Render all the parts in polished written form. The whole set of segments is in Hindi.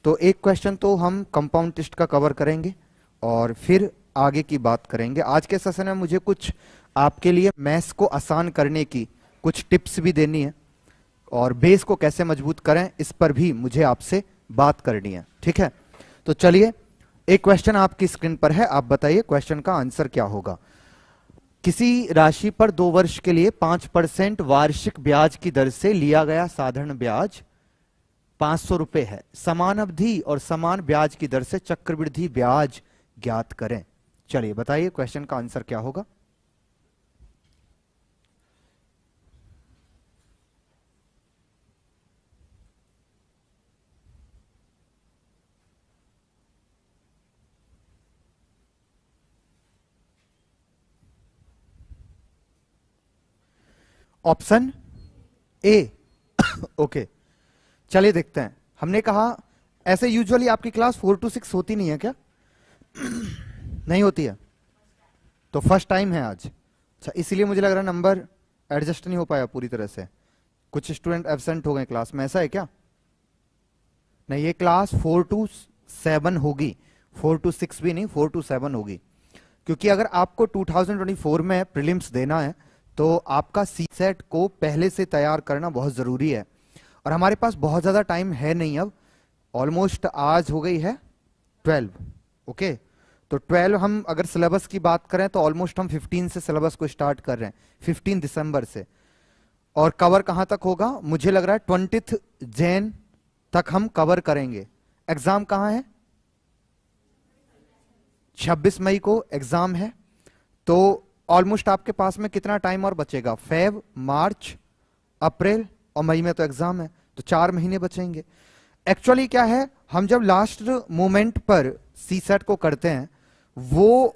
तो एक क्वेश्चन तो हम कंपाउंड टेस्ट का कवर करेंगे और फिर आगे की बात करेंगे। आज के सेशन में मुझे कुछ आपके लिए मैथ्स को आसान करने की कुछ टिप्स भी देनी है और बेस को कैसे मजबूत करें इस पर भी मुझे आपसे बात करनी है। ठीक है, तो चलिए, एक क्वेश्चन आपकी स्क्रीन पर है, आप बताइए क्वेश्चन का आंसर क्या होगा। किसी राशि पर 2 वर्ष के लिए 5% वार्षिक ब्याज की दर से लिया गया साधारण ब्याज 500 रुपए है। समान अवधि और समान ब्याज की दर से चक्रवृद्धि ब्याज ज्ञात करें। चलिए बताइए क्वेश्चन का आंसर क्या होगा। Option A. ओके, चलिए देखते हैं। हमने कहा ऐसे यूजुअली आपकी क्लास 4 to 6 होती नहीं है क्या? नहीं होती है, तो फर्स्ट टाइम है आज। अच्छा, इसीलिए मुझे लग रहा है नंबर एडजस्ट नहीं हो पाया पूरी तरह से, कुछ स्टूडेंट एब्सेंट हो गए क्लास में, ऐसा है क्या? नहीं, ये क्लास 4 to 7 होगी, 4 to 6 भी नहीं, 4 to 7 होगी। क्योंकि अगर आपको 2024 में प्रीलिम्स देना है तो आपका सी सेट को पहले से तैयार करना बहुत जरूरी है और हमारे पास बहुत ज्यादा टाइम है नहीं। अब ऑलमोस्ट आज हो गई है 12। ओके, तो 12 हम अगर सिलेबस की बात करें तो ऑलमोस्ट हम 15 से सिलेबस को स्टार्ट कर रहे हैं, 15 दिसंबर से। और कवर कहां तक होगा? मुझे लग रहा है 20 जैन तक हम कवर करेंगे। एग्जाम कहां है? 26 मई को एग्जाम है। तो ऑलमोस्ट आपके पास में कितना टाइम और बचेगा? फेब, मार्च, अप्रैल और मई में तो एग्जाम है, तो 4 महीने बचेंगे। एक्चुअली क्या है, हम जब लास्ट मोमेंट पर सी सेट को करते हैं वो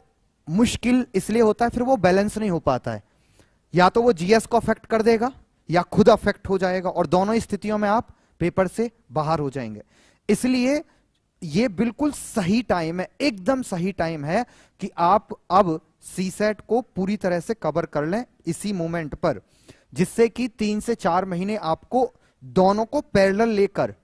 मुश्किल इसलिए होता है, फिर वो बैलेंस नहीं हो पाता है। या तो वो जीएस को अफेक्ट कर देगा या खुद अफेक्ट हो जाएगा और दोनों स्थितियों में आप पेपर से बाहर हो जाएंगे। इसलिए ये बिल्कुल सही टाइम है, एकदम सही टाइम है कि आप अब सी सेट को पूरी तरह से कवर कर लें इसी मोमेंट पर, जिससे कि 3 से 4 महीने आपको दोनों को पैरेलल लेकर,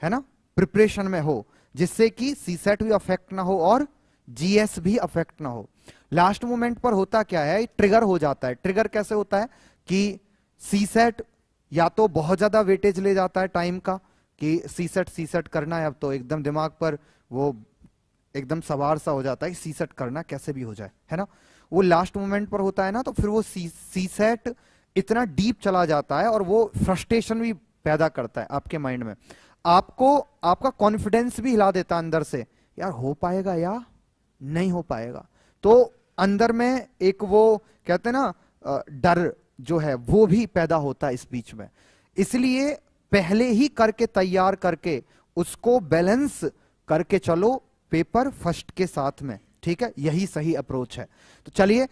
है ना, प्रिपरेशन में हो, जिससे कि सी सेट भी अफेक्ट ना हो और जीएस भी अफेक्ट ना हो। लास्ट मोमेंट पर होता क्या है, ट्रिगर हो जाता है। ट्रिगर कैसे होता है कि सी सेट या तो बहुत ज्यादा वेटेज ले जाता है टाइम का कि सी सेट करना है, अब तो एकदम दिमाग पर वो एकदम सवार सा हो जाता है कि सी सेट करना कैसे भी हो जाए, है ना। वो लास्ट मोमेंट पर होता है ना, तो फिर वो सी सेट इतना डीप चला जाता है और वो फ्रस्ट्रेशन भी पैदा करता है आपके माइंड में। आपको आपका कॉन्फिडेंस भी हिला देता है अंदर से, यार हो पाएगा या नहीं हो पाएगा। तो अंदर में एक वो कहते हैं ना डर जो है वो भी पैदा होता है इस बीच में। इसलिए पहले ही करके तैयार करके उसको बैलेंस करके चलो पेपर फर्स्ट के साथ में, ठीक है, यही सही अप्रोच है। तो चलिए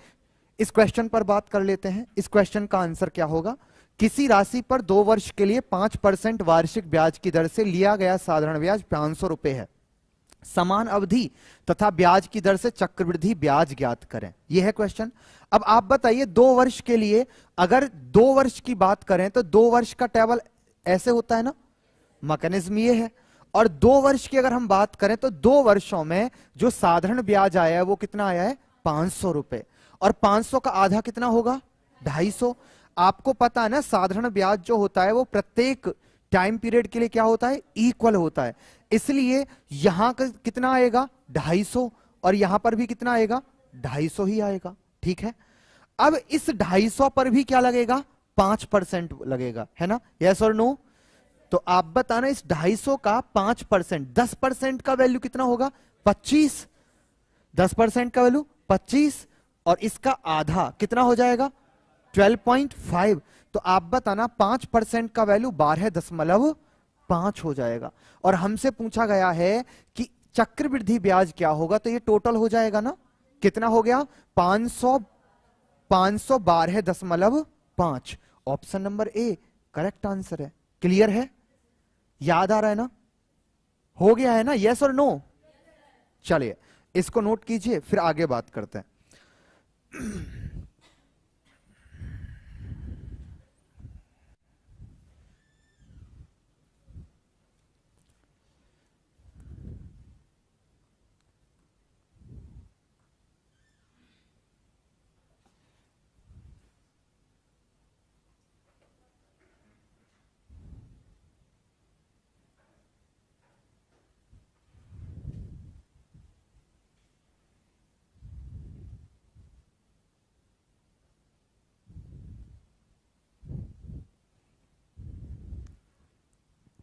इस क्वेश्चन पर बात कर लेते हैं। इस क्वेश्चन का आंसर क्या होगा? किसी राशि पर 2 वर्ष के लिए 5% वार्षिक ब्याज की दर से लिया गया साधारण ब्याज 500 रुपए है। समान अवधि तथा ब्याज की दर से चक्रवृद्धि ब्याज ज्ञात करें, यह है क्वेश्चन। अब आप बताइए 2 वर्ष के लिए, अगर 2 वर्ष की बात करें तो 2 वर्ष का टेबल ऐसे होता है ना, मैकेनिज्म ये है। और 2 वर्ष की अगर हम बात करें तो 2 वर्षों में जो साधारण ब्याज आया है वो कितना आया है? 500 रुपए। और 500 का आधा कितना होगा? 250। आपको पता है ना, साधारण ब्याज जो होता है वो प्रत्येक टाइम पीरियड के लिए क्या होता है? इक्वल होता है। इसलिए यहां का कितना आएगा? 250। और यहां पर भी कितना आएगा? 250 ही आएगा, ठीक है। अब इस 250 पर भी क्या लगेगा? 5% लगेगा, है ना, यस और नो? तो आप बताना इस 250 का 5%, 10% का वैल्यू कितना होगा? 25। 10% का वैल्यू 25 और इसका आधा कितना हो जाएगा? 12.5। तो आप बताना 5% का वैल्यू 12.5 हो जाएगा। और हमसे पूछा गया है कि चक्रवृद्धि ब्याज क्या होगा, तो ये टोटल हो जाएगा ना, कितना हो गया? 512.5। Option number A correct answer है। क्लियर है? याद आ रहा है ना? हो गया है ना? यस और नो? चलिए इसको नोट कीजिए, फिर आगे बात करते हैं।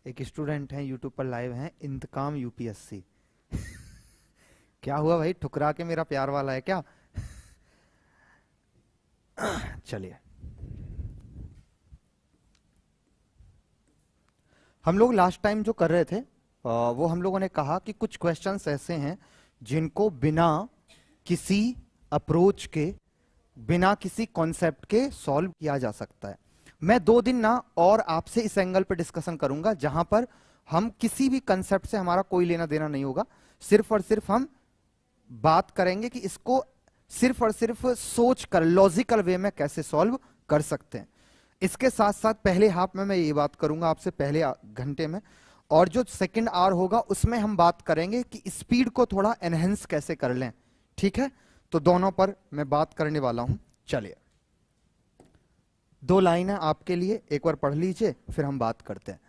एक स्टूडेंट हैं यूट्यूब पर लाइव हैं, इंतकाम यूपीएससी। क्या हुआ भाई, ठुकरा के मेरा प्यार वाला है क्या? चलिए, हम लोग लास्ट टाइम जो कर रहे थे वो हम लोगों ने कहा कि कुछ क्वेश्चंस ऐसे हैं जिनको बिना किसी अप्रोच के, बिना किसी कॉन्सेप्ट के सॉल्व किया जा सकता है। मैं 2 दिन ना और आपसे इस एंगल पर डिस्कशन करूंगा जहां पर हम किसी भी कंसेप्ट से हमारा कोई लेना देना नहीं होगा, सिर्फ और सिर्फ हम बात करेंगे कि इसको सिर्फ और सिर्फ सोच कर लॉजिकल वे में कैसे सॉल्व कर सकते हैं। इसके साथ साथ पहले हाफ में मैं ये बात करूंगा आपसे, पहले घंटे में, और जो सेकंड आवर होगा उसमें हम बात करेंगे कि स्पीड को थोड़ा एनहेंस कैसे कर लें। ठीक है, तो दोनों पर मैं बात करने वाला हूं। चलिए, 2 लाइन है आपके लिए, एक बार पढ़ लीजिए फिर हम बात करते हैं।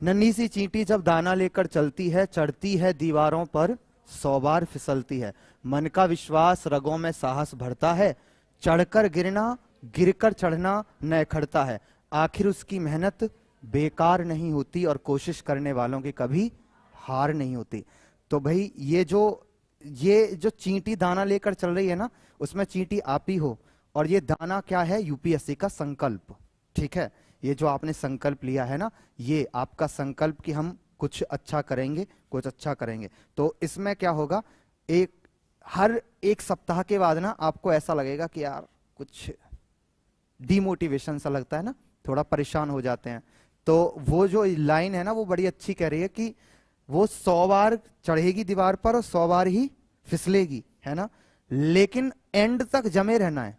नन्ही सी चींटी जब दाना लेकर चलती है, चढ़ती है दीवारों पर 100 बार फिसलती है। मन का विश्वास रगों में साहस भरता है, चढ़कर गिरना गिरकर चढ़ना न खड़ता है। आखिर उसकी मेहनत बेकार नहीं होती और कोशिश करने वालों की कभी हार नहीं होती। तो भाई ये जो चींटी दाना लेकर चल रही है ना, उसमें चींटी आप ही हो, और ये दाना क्या है? यूपीएससी का संकल्प। ठीक है, ये जो आपने संकल्प लिया है ना, ये आपका संकल्प कि हम कुछ अच्छा करेंगे, कुछ अच्छा करेंगे। तो इसमें क्या होगा, हर एक सप्ताह के बाद ना आपको ऐसा लगेगा कि यार कुछ डिमोटिवेशन सा लगता है ना, थोड़ा परेशान हो जाते हैं। तो वो जो लाइन है ना, वो बड़ी अच्छी कह रही है कि वो 100 बार चढ़ेगी दीवार पर और 100 बार ही फिसलेगी, है ना, लेकिन एंड तक जमे रहना है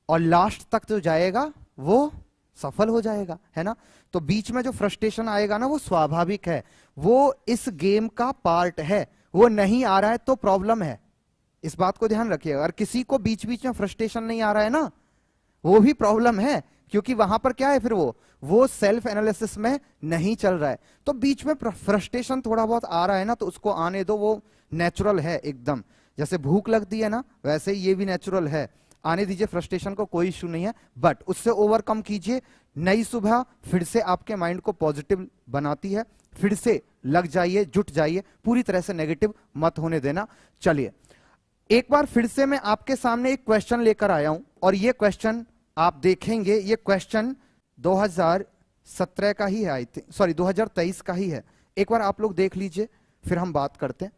और लास्ट तक जो जाएगा वो सफल हो जाएगा, है ना। तो बीच में जो फ्रस्ट्रेशन आएगा ना, वो स्वाभाविक है, वो इस गेम का पार्ट है। वो नहीं आ रहा है तो प्रॉब्लम है, इस बात को ध्यान रखिएगा। अगर किसी को बीच बीच में फ्रस्ट्रेशन नहीं आ रहा है ना, वो भी प्रॉब्लम है, क्योंकि वहां पर क्या है, फिर वो सेल्फ एनालिसिस में नहीं चल रहा है। तो बीच में फ्रस्ट्रेशन थोड़ा बहुत आ रहा है ना, तो उसको आने दो, वो नेचुरल है एकदम। जैसे भूख लगती है ना, वैसे ही ये भी नेचुरल है, आने दीजिए फ्रस्ट्रेशन को, कोई इश्यू नहीं है। बट उससे ओवरकम कीजिए। नई सुबह फिर से आपके माइंड को पॉजिटिव बनाती है, फिर से लग जाइए, जुट जाइए, पूरी तरह से नेगेटिव मत होने देना। चलिए, एक बार फिर से मैं आपके सामने एक क्वेश्चन लेकर आया हूं, और ये क्वेश्चन आप देखेंगे, ये क्वेश्चन 2017 का ही है, आई थिंक, सॉरी 2023 का ही है। एक बार आप लोग देख लीजिए, फिर हम बात करते हैं।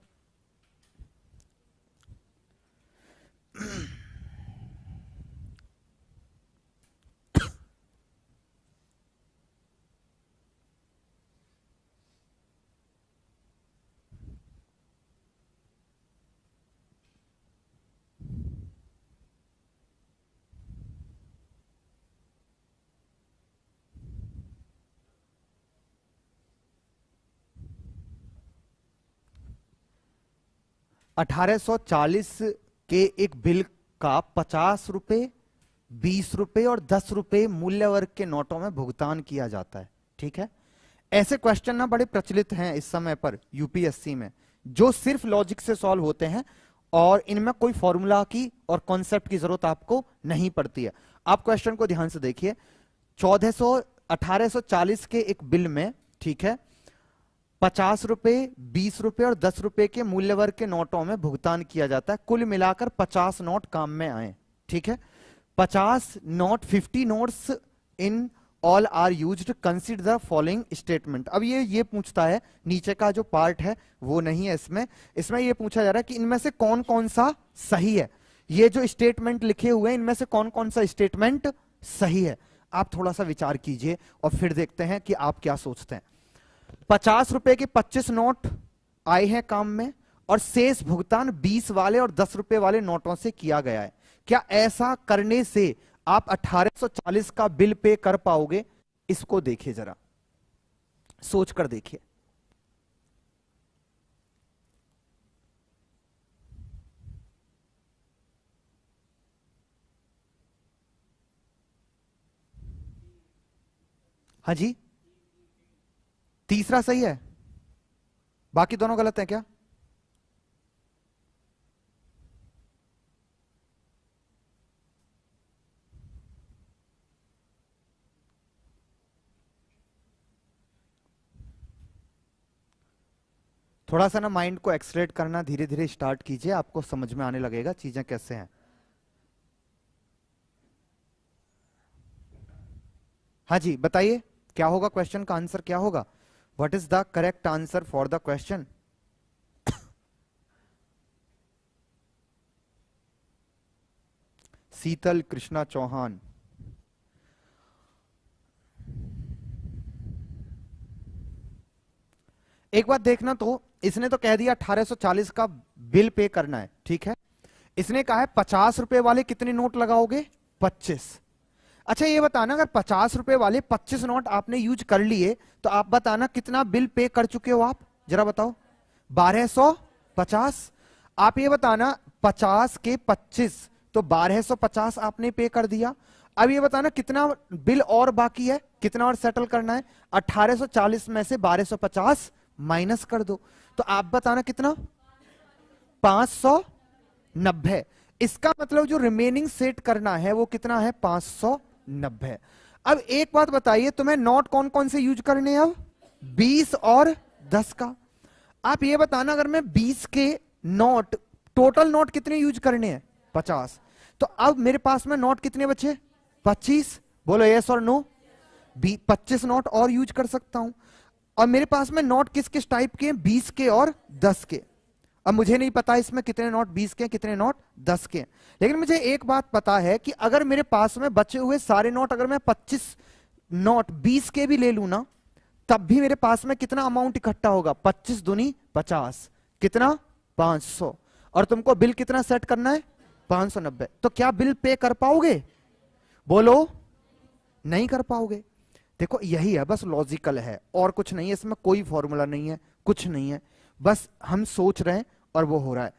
1840 के एक बिल का 50 रुपए, 20 रुपए और 10 रुपए मूल्य वर्ग के नोटों में भुगतान किया जाता है। ठीक है, ऐसे क्वेश्चन ना बड़े प्रचलित हैं इस समय पर यूपीएससी में, जो सिर्फ लॉजिक से सॉल्व होते हैं और इनमें कोई फॉर्मूला की और कॉन्सेप्ट की जरूरत आपको नहीं पड़ती है। आप क्वेश्चन को ध्यान से देखिए। 1840 के एक बिल में, ठीक है, 50 रुपए, 20 रुपए और 10 रुपए के मूल्य वर्ग के नोटों में भुगतान किया जाता है। कुल मिलाकर 50 नोट काम में आए। ठीक है, 50 note, 50 notes in all are used, consider the following statement. अब ये पूछता है, नीचे का जो पार्ट है वो नहीं है इसमें ये पूछा जा रहा है कि इनमें से कौन कौन सा सही है। ये जो स्टेटमेंट लिखे हुए हैं, इनमें से कौन कौन सा स्टेटमेंट सही है। आप थोड़ा सा विचार कीजिए और फिर देखते हैं कि आप क्या सोचते हैं। 50 रुपए के 25 नोट आए हैं काम में, और शेष भुगतान 20 वाले और 10 रुपए वाले नोटों से किया गया है। क्या ऐसा करने से आप 1840 का बिल पे कर पाओगे? इसको देखिए, जरा सोच कर देखिए। हाँ जी, तीसरा सही है, बाकी दोनों गलत है क्या? थोड़ा सा ना माइंड को एक्सलेट करना धीरे धीरे स्टार्ट कीजिए, आपको समझ में आने लगेगा चीजें कैसे हैं। हाँ जी बताइए, क्या होगा क्वेश्चन का आंसर, क्या होगा? What is the correct answer for the question? Sheetal Krishna Chauhan. एक बात देखना, तो इसने तो कह दिया 1840 का बिल पे करना है, ठीक है। इसने कहा है 50 रुपए वाले कितने नोट लगाओगे? 25। अच्छा ये बताना, अगर 50 रुपए वाले 25 नोट आपने यूज कर लिए तो आप बताना कितना बिल पे कर चुके हो आप, जरा बताओ। 1250। आप ये बताना 50 के 25 तो 1250 आपने पे कर दिया। अब ये बताना कितना बिल और बाकी है, कितना और सेटल करना है। 1840 में से 1250 माइनस कर दो, तो आप बताना कितना? 590। इसका मतलब जो रिमेनिंग सेट करना है वो कितना है? 590। अब एक बात बताइए, तुम्हें नोट कौन कौन से यूज करने हैं? अब 20 और 10 का। आप ये बताना, अगर मैं 20 के नोट, टोटल नोट कितने यूज करने हैं? 50। तो अब मेरे पास में नोट कितने बचे? 25। बोलो यस और नो। 25 नोट और यूज कर सकता हूं। और मेरे पास में नोट किस किस टाइप के हैं? 20 के और 10 के। अब मुझे नहीं पता इसमें कितने नोट 20 के कितने नोट 10 के, लेकिन मुझे एक बात पता है कि अगर मेरे पास में बचे हुए सारे नोट, अगर मैं 25 नोट 20 के भी ले लूं ना, तब भी मेरे पास में कितना अमाउंट इकट्ठा होगा? 25 दूनी 50, कितना? 500। और तुमको बिल कितना सेट करना है? 590। तो क्या बिल पे कर पाओगे? बोलो नहीं कर पाओगे। देखो यही है, बस लॉजिकल है और कुछ नहीं है, इसमें कोई फॉर्मूला नहीं है, कुछ नहीं है, बस हम सोच रहे हैं और वो हो रहा है।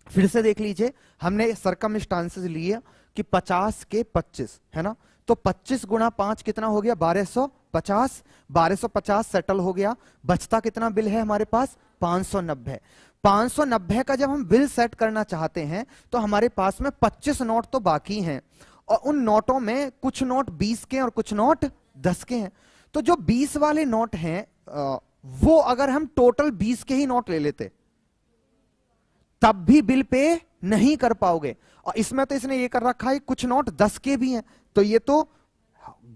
फिर से देख लीजिए, हमने सरकमस्टांसेस लिए कि 50 के 25 है ना, तो 25 गुणा 5 कितना हो गया? 1250। 1250 सेटल हो गया, बचता कितना बिल है हमारे पास? 590। 590 का जब हम बिल सेट करना चाहते हैं तो हमारे पास में 25 नोट तो बाकी हैं, और उन नोटों में कुछ नोट 20 के और कुछ नोट 10 के हैं। तो जो 20 वाले नोट हैं वो अगर हम टोटल 20 के ही नोट ले लेते तब भी बिल पे नहीं कर पाओगे। और इसमें तो इसने ये कर रखा है कुछ नोट 10 के भी हैं, तो ये तो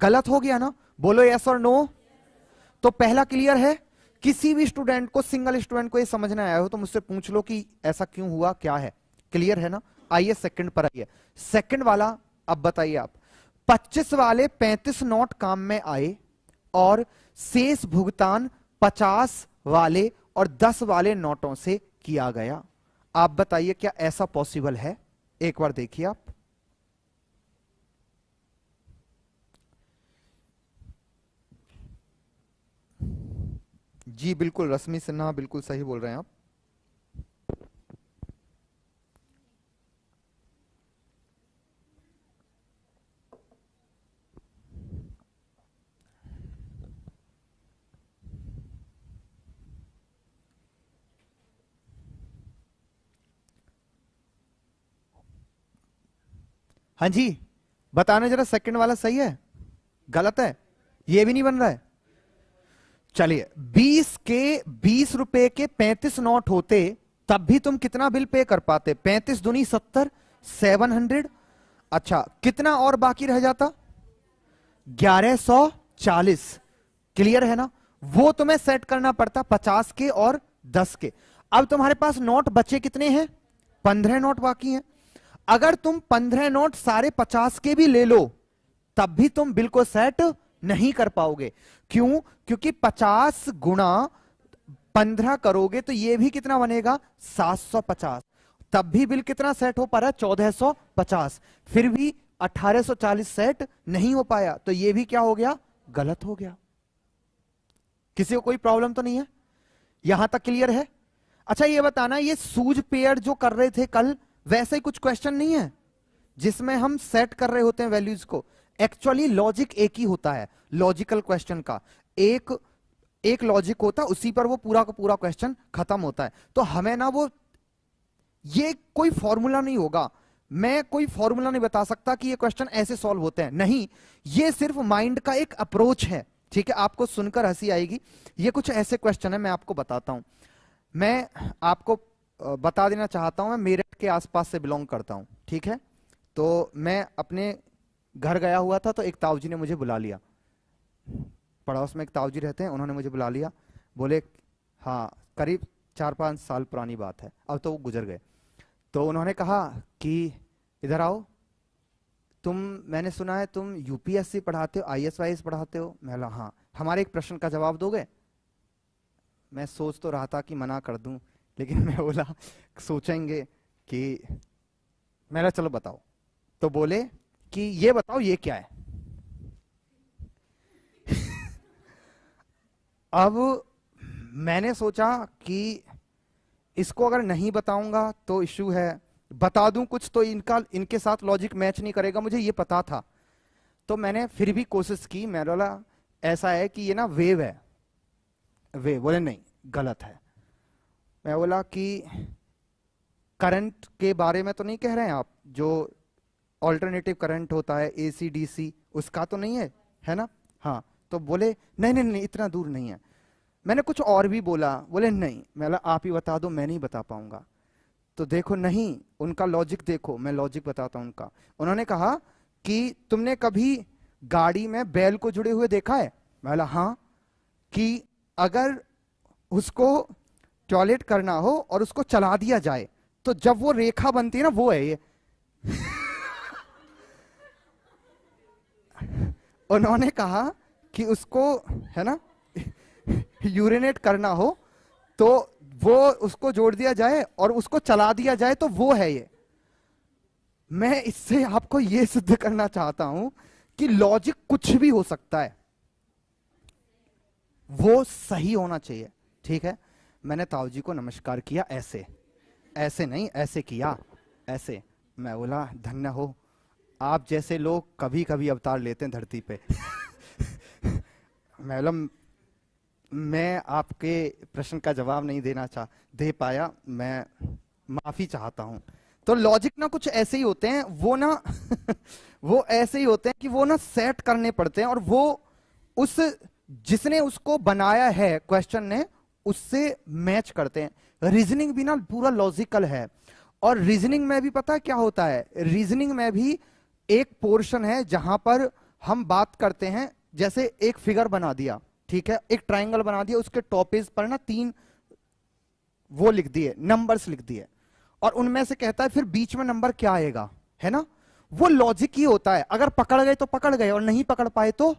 गलत हो गया ना। बोलो यस और नो। तो पहला क्लियर है। किसी भी स्टूडेंट को, सिंगल स्टूडेंट को ये समझना आया हो तो मुझसे पूछ लो कि ऐसा क्यों हुआ, क्या है। क्लियर है ना? आइए सेकंड पर आइए। सेकंड वाला अब बताइए आप। 25 वाले 35 नोट काम में आए और शेष भुगतान 50 वाले और 10 वाले नोटों से किया गया। आप बताइए क्या ऐसा पॉसिबल है? एक बार देखिए आप। जी बिल्कुल, रश्मि सिन्हा बिल्कुल सही बोल रहे हैं आप। हाँ जी बताना जरा, सेकंड वाला सही है गलत है? ये भी नहीं बन रहा है। चलिए 20 के 20 रुपए के 35 नोट होते तब भी तुम कितना बिल पे कर पाते? 35 दूनी 70, 700। अच्छा कितना और बाकी रह जाता? 1140। क्लियर है ना? वो तुम्हें सेट करना पड़ता 50 के और 10 के। अब तुम्हारे पास नोट बचे कितने हैं? 15 नोट बाकी हैं। अगर तुम 15 नोट सारे 50 के भी ले लो तब भी तुम बिल को सेट नहीं कर पाओगे। क्यों? क्योंकि 50 गुणा 15 करोगे तो ये भी कितना बनेगा? 750। तब भी बिल कितना सेट हो पा रहा है? 1450। फिर भी 1840 सेट नहीं हो पाया, तो ये भी क्या हो गया? गलत हो गया। किसी को कोई प्रॉब्लम तो नहीं है? यहां तक क्लियर है? अच्छा ये बताना, ये सूज पेयर जो कर रहे थे कल, वैसे ही कुछ क्वेश्चन नहीं है जिसमें हम सेट कर रहे होते हैं वैल्यूज को? एक्चुअली लॉजिक एक ही होता है, लॉजिकल क्वेश्चन का एक लॉजिक होता है, उसी पर वो पूरा का पूरा क्वेश्चन खत्म होता है। तो हमें ना वो, ये कोई फॉर्मूला नहीं होगा, मैं कोई फॉर्मूला नहीं बता सकता कि ये क्वेश्चन ऐसे सॉल्व होते हैं, नहीं, ये सिर्फ माइंड का एक अप्रोच है। ठीक है, आपको सुनकर हंसी आएगी, ये कुछ ऐसे क्वेश्चन है, मैं आपको बताता हूं। मैं आपको बता देना चाहता हूं, मैं मेरठ के आसपास से बिलोंग करता हूं, ठीक है। तो मैं अपने घर गया हुआ था, तो एक ताऊजी ने मुझे बुला लिया, पड़ोस में एक ताऊजी रहते हैं, उन्होंने मुझे बुला लिया, बोले हाँ, करीब 4-5 साल पुरानी बात है, अब तो वो गुजर गए। तो उन्होंने कहा कि इधर आओ, मैंने सुना है तुम यूपीएससी पढ़ाते हो, आईएएस वाईएएस पढ़ाते हो। मैं बोला हाँ, हमारे एक प्रश्न का जवाब दोगे। मैं सोच तो रहा था कि मना कर दूं, लेकिन मैं बोला सोचेंगे कि, मेरा चलो बताओ। तो बोले कि ये बताओ ये क्या है। अब मैंने सोचा कि इसको अगर नहीं बताऊंगा तो इश्यू है, बता दूं कुछ तो इनके साथ लॉजिक मैच नहीं करेगा, मुझे ये पता था। तो मैंने फिर भी कोशिश की, मैं बोला ऐसा है कि ये ना वेव है। वेव, बोले नहीं गलत है। मैं बोला कि करंट के बारे में तो नहीं कह रहे हैं आप, जो ऑल्टरनेटिव करंट होता है एसी डीसी, उसका तो नहीं है ना। हाँ, तो बोले नहीं नहीं नहीं, इतना दूर नहीं है। मैंने कुछ और भी बोला, बोले नहीं। मैं बोला आप ही बता दो, मैं नहीं बता पाऊंगा। तो देखो, नहीं, उनका लॉजिक देखो, मैं लॉजिक बताता हूं उनका। उन्होंने कहा कि तुमने कभी गाड़ी में बैल को जुड़े हुए देखा है। मैं बोला हाँ, कि अगर उसको टॉयलेट करना हो और उसको चला दिया जाए तो जब वो रेखा बनती है ना, वो है ये। उन्होंने कहा कि उसको, है ना, यूरिनेट करना हो तो वो उसको जोड़ दिया जाए और उसको चला दिया जाए तो वो है ये। मैं इससे आपको ये सिद्ध करना चाहता हूं कि लॉजिक कुछ भी हो सकता है, वो सही होना चाहिए, ठीक है। मैंने ताऊजी को नमस्कार किया, ऐसे ऐसे नहीं, ऐसे किया, ऐसे। मैं बोला धन्य हो, आप जैसे लोग कभी कभी अवतार लेते हैं धरती पे। मैं बोला मैं आपके प्रश्न का जवाब नहीं दे पाया, मैं माफी चाहता हूं। तो लॉजिक ना कुछ ऐसे ही होते हैं, वो ना वो ऐसे ही होते हैं कि वो ना सेट करने पड़ते हैं, और वो उस जिसने उसको बनाया है क्वेश्चन ने, उससे मैच करते हैं। रीजनिंग भी ना पूरा लॉजिकल है, और रीजनिंग में भी पता है क्या होता है, रीजनिंग में भी एक पोर्शन है जहां पर हम बात करते हैं, जैसे एक फिगर बना दिया, ठीक है, एक ट्राइंगल बना दिया, उसके टॉपेज पर ना 3 वो लिख दिए, नंबर्स लिख दिए, और उनमें से कहता है फिर बीच में नंबर क्या आएगा, है ना। वो लॉजिक ही होता है, अगर पकड़ गए तो पकड़ गए, और नहीं पकड़ पाए तो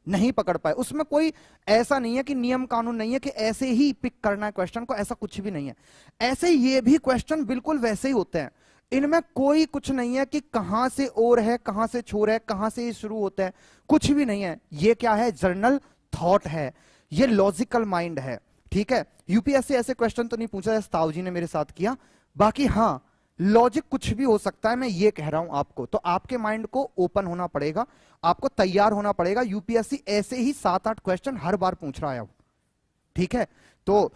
नहीं पकड़ पाए। उसमें कोई ऐसा नहीं है कि नियम कानून नहीं है कि ऐसे ही पिक करना है क्वेश्चन को, ऐसा कुछ भी नहीं है। ऐसे ये भी क्वेश्चन बिल्कुल वैसे ही होते हैं, इनमें कोई कुछ नहीं है कि कहां से और है, कहां से छोर है, कहां से ये शुरू होता है, कुछ भी नहीं है। ये क्या है, जर्नल थॉट है, ये लॉजिकल माइंड है, ठीक है। यूपीएससी ऐसे क्वेश्चन तो नहीं पूछा जैसे ताऊ जी ने मेरे साथ किया, बाकी हाँ लॉजिक कुछ भी हो सकता है, मैं ये कह रहा हूं आपको। तो आपके माइंड को ओपन होना पड़ेगा, आपको तैयार होना पड़ेगा। यूपीएससी ऐसे ही 7-8 क्वेश्चन हर बार पूछ रहा है, ठीक है। तो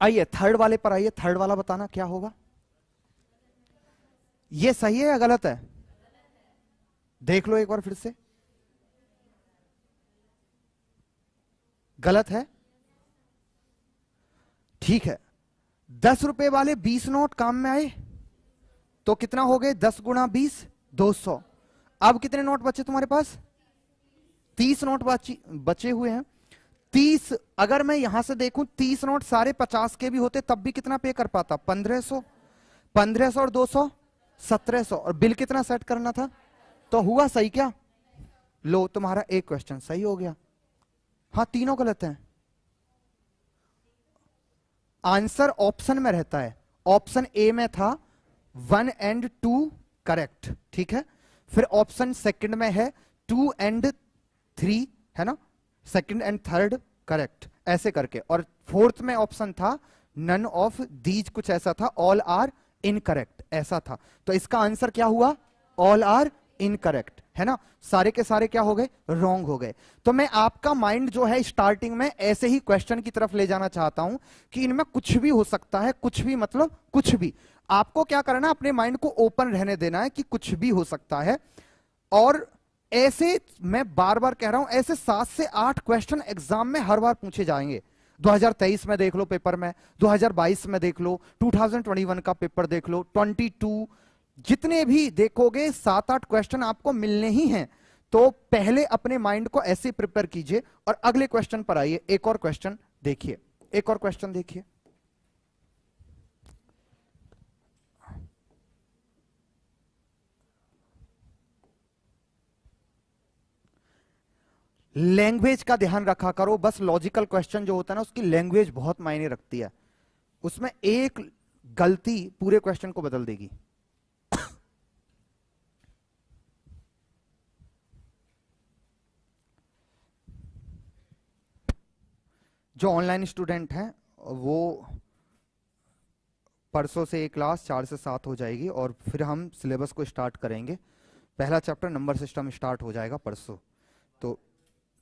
आइए थर्ड वाले पर आइए, थर्ड वाला बताना क्या होगा। ये सही है या गलत है, देख लो एक बार फिर से। गलत है, ठीक है। 10 रुपए वाले 20 नोट काम में आए तो कितना हो गए, 10 गुणा 20 200। अब कितने नोट बचे तुम्हारे पास, 30 नोट बचे हुए हैं। 30, अगर मैं यहां से देखूं 30 नोट सारे 50 के भी होते तब भी कितना पे कर पाता, 1500। 1500 और 200 1700, और बिल कितना सेट करना था, तो हुआ सही क्या। लो तुम्हारा एक क्वेश्चन सही हो गया। हाँ, तीनों गलत हैं। आंसर ऑप्शन में रहता है, ऑप्शन ए में था 1 and 2 करेक्ट, ठीक है। फिर ऑप्शन सेकंड में है 2 and 3, है ना, सेकंड एंड थर्ड करेक्ट, ऐसे करके। और फोर्थ में ऑप्शन था नन ऑफ दीज, कुछ ऐसा था, ऑल आर इनकरेक्ट, ऐसा था। तो इसका आंसर क्या हुआ, ऑल आर इनकरेक्ट, है ना। सारे के सारे क्या हो गए, रॉन्ग हो गए। तो मैं आपका माइंड जो है स्टार्टिंग में ऐसे ही क्वेश्चन की तरफ ले जाना चाहता हूं कि इनमें कुछ भी हो सकता है, कुछ भी मतलब कुछ भी। आपको क्या करना है, अपने माइंड को ओपन रहने देना है कि कुछ भी हो सकता है। और ऐसे मैं बार बार कह रहा हूं, ऐसे 7 से 8 क्वेश्चन एग्जाम में हर बार पूछे जाएंगे। 2023 में देख लो पेपर में, 2022 में देख लो, 2021 का पेपर देख लो, 22, जितने भी देखोगे 7-8 क्वेश्चन आपको मिलने ही हैं। तो पहले अपने माइंड को ऐसे प्रिपेयर कीजिए और अगले क्वेश्चन पर आइए। एक और क्वेश्चन देखिए, एक और क्वेश्चन देखिए। लैंग्वेज का ध्यान रखा करो, बस लॉजिकल क्वेश्चन जो होता है ना उसकी लैंग्वेज बहुत मायने रखती है, उसमें एक गलती पूरे क्वेश्चन को बदल देगी। जो ऑनलाइन स्टूडेंट हैं वो परसों से एक क्लास 4 से 7 हो जाएगी और फिर हम सिलेबस को स्टार्ट करेंगे। पहला चैप्टर नंबर सिस्टम स्टार्ट हो जाएगा परसों। तो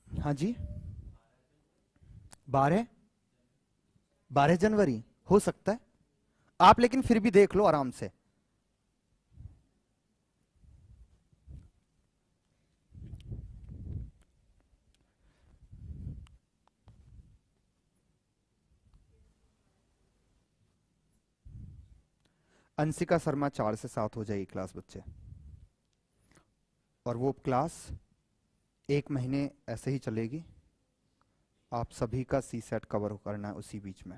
हाँ जी, 12 जनवरी हो सकता है आप, लेकिन फिर भी देख लो आराम से। अंशिका शर्मा 4 से 7 हो जाएगी क्लास बच्चे, और वो क्लास 1 महीने ऐसे ही चलेगी। आप सभी का सी सेट कवर करना है उसी बीच में।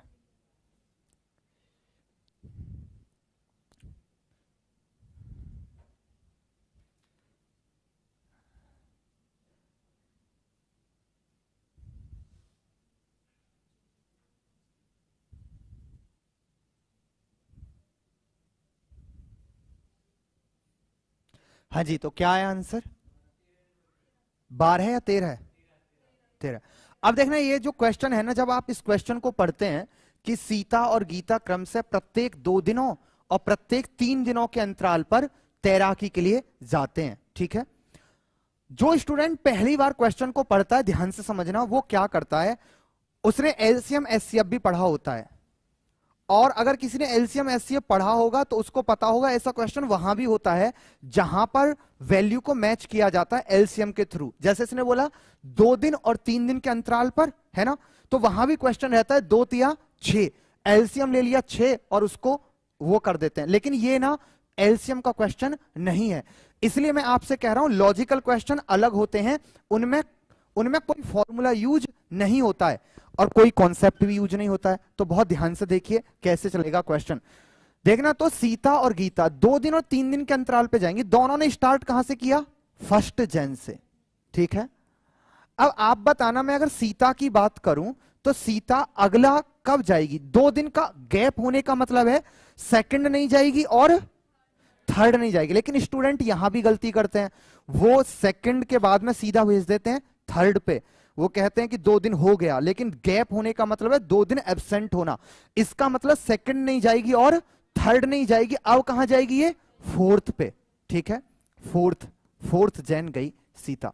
हाँ जी, तो क्या है आंसर? 12 या 13? 13। अब देखना ये जो क्वेश्चन है ना, जब आप इस क्वेश्चन को पढ़ते हैं कि सीता और गीता क्रम से प्रत्येक 2 दिनों और प्रत्येक 3 दिनों के अंतराल पर तैराकी के लिए जाते हैं, ठीक है। जो स्टूडेंट पहली बार क्वेश्चन को पढ़ता है, ध्यान से समझना, वो क्या करता है, उसने एलसीएम एचसीएफ भी पढ़ा होता है, और अगर किसी ने एलसीएम एचसीएफ पढ़ा होगा तो उसको पता होगा ऐसा क्वेश्चन वहां भी होता है जहां पर वैल्यू को मैच किया जाता है एलसीएम के थ्रू। जैसे इसने बोला 2 दिन और 3 दिन के अंतराल पर, है ना, तो वहां भी क्वेश्चन रहता है 2 तिया 6, एलसीएम ले लिया 6 और उसको वो कर देते हैं। लेकिन ये ना एलसीएम का क्वेश्चन नहीं है, इसलिए मैं आपसे कह रहा हूं लॉजिकल क्वेश्चन अलग होते हैं, उनमें कोई फॉर्मूला यूज नहीं होता है और कोई कॉन्सेप्ट भी यूज नहीं होता है। तो बहुत ध्यान से देखिए कैसे चलेगा क्वेश्चन। देखना, तो सीता और गीता 2 दिन और 3 दिन के अंतराल पे जाएंगी। दोनों ने स्टार्ट कहां से किया? 1 जनवरी से, ठीक है। अब आप बताना, मैं अगर सीता की बात करूं तो सीता अगला कब जाएगी? 2 दिन का गैप होने का मतलब है 2nd नहीं जाएगी और 3rd नहीं जाएगी। लेकिन स्टूडेंट यहां भी गलती करते हैं, वो 2nd के बाद में सीधा भेज देते हैं 3rd पे। वो कहते हैं कि 2 दिन हो गया, लेकिन गैप होने का मतलब है 2 दिन एब्सेंट होना। इसका मतलब 2nd नहीं जाएगी और 3rd नहीं जाएगी। अब कहां जाएगी? ये 4th पे, ठीक है। 4th जैन गई सीता।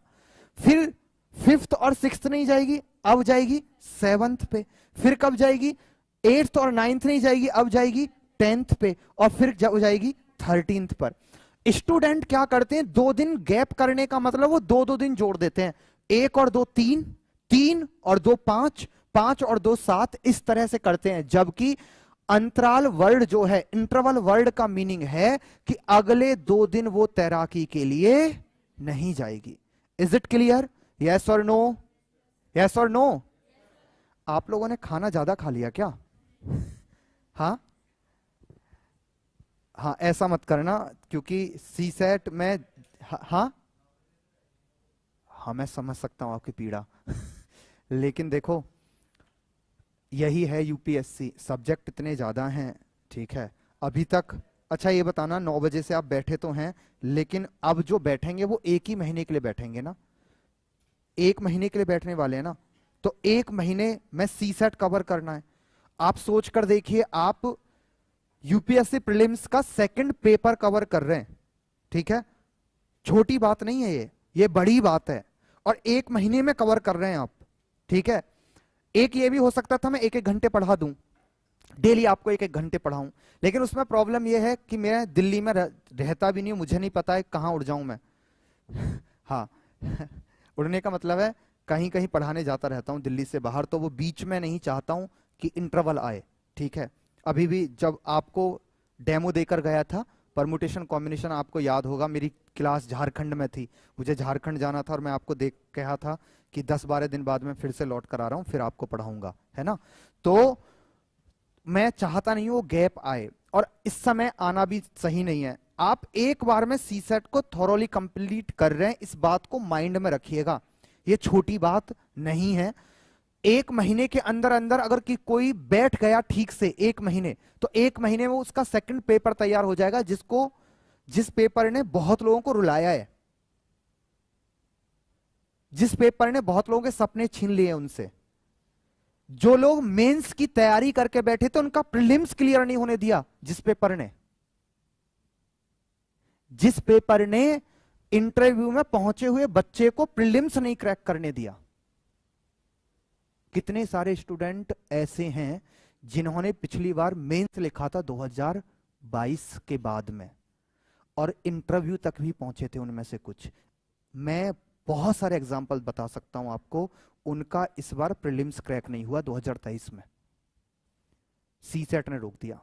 फिर 5th और 6th नहीं जाएगी, अब जाएगी 7th पे। फिर कब जाएगी? 8th और 9th नहीं जाएगी, अब जाएगी 10th पे, और फिर जाएगी 13th पर। स्टूडेंट क्या करते हैं, 2 दिन गैप करने का मतलब वो 2-2 दिन जोड़ देते हैं। 1 और 2 3, 3 और 2 5, 5 और 2 7, इस तरह से करते हैं। जबकि अंतराल वर्ड जो है, इंटरवल वर्ड का मीनिंग है कि अगले 2 दिन वो तैराकी के लिए नहीं जाएगी। Is it clear? यस और नो? यस और नो? आप लोगों ने खाना ज्यादा खा लिया क्या? हाँ हाँ, ऐसा मत करना, क्योंकि सी सेट में हाँ हाँ मैं समझ सकता हूं आपकी पीड़ा लेकिन देखो यही है यूपीएससी, सब्जेक्ट इतने ज्यादा हैं, ठीक है अभी तक। अच्छा ये बताना, 9 बजे से आप बैठे तो हैं, लेकिन अब जो बैठेंगे वो 1 ही महीने के लिए बैठेंगे ना, 1 महीने के लिए बैठने वाले हैं ना। तो 1 महीने में सी सेट कवर करना है। आप सोच कर देखिए, आप यूपीएससी प्रीलिम्स का 2nd पेपर कवर कर रहे हैं, ठीक है। छोटी बात नहीं है ये बड़ी बात है, और 1 महीने में कवर कर रहे हैं आप, ठीक है। एक ये भी हो सकता था मैं 1-1 घंटे पढ़ा दूं, डेली आपको 1-1 घंटे पढ़ाऊं, लेकिन उसमें प्रॉब्लम यह है कि मैं दिल्ली में रहता भी नहीं हूं, मुझे नहीं पता है कहां उड़ जाऊं मैं हाँ उड़ने का मतलब है कहीं कहीं पढ़ाने जाता रहता हूं दिल्ली से बाहर, तो वो बीच में नहीं चाहता हूं कि इंटरवल आए, ठीक है। अभी भी जब आपको डेमो देकर गया था परमुटेशन कॉम्बिनेशन, आपको याद होगा मेरी क्लास झारखंड में थी, मुझे झारखंड जाना था और मैं आपको देख कहा था कि 10-12 दिन बाद मैं फिर से लौट कर आ रहा हूं, फिर आपको पढ़ाऊंगा, है ना। तो मैं चाहता नहीं हूं वो गैप आए, और इस समय आना भी सही नहीं है। आप एक बार में सी सेट को थॉरोली कंप्लीट कर रहे हैं, इस बात को माइंड में रखिएगा, ये छोटी बात नहीं है। 1 महीने के अंदर अंदर अगर कि कोई बैठ गया ठीक से 1 महीने, तो 1 महीने में उसका सेकंड पेपर तैयार हो जाएगा, जिस पेपर ने बहुत लोगों को रुलाया है, जिस पेपर ने बहुत लोगों के सपने छीन लिए उनसे। जो लोग मेंस की तैयारी करके बैठे थे उनका प्रीलिम्स क्लियर नहीं होने दिया, जिस पेपर ने इंटरव्यू में पहुंचे हुए बच्चे को प्रीलिम्स नहीं क्रैक करने दिया। कितने सारे स्टूडेंट ऐसे हैं जिन्होंने पिछली बार मेंस लिखा था 2022 के बाद में, और इंटरव्यू तक भी पहुंचे थे उनमें से कुछ। मैं बहुत सारे एग्जाम्पल बता सकता हूं आपको, उनका इस बार प्रीलिम्स क्रैक नहीं हुआ 2023 में, सी सेट ने रोक दिया।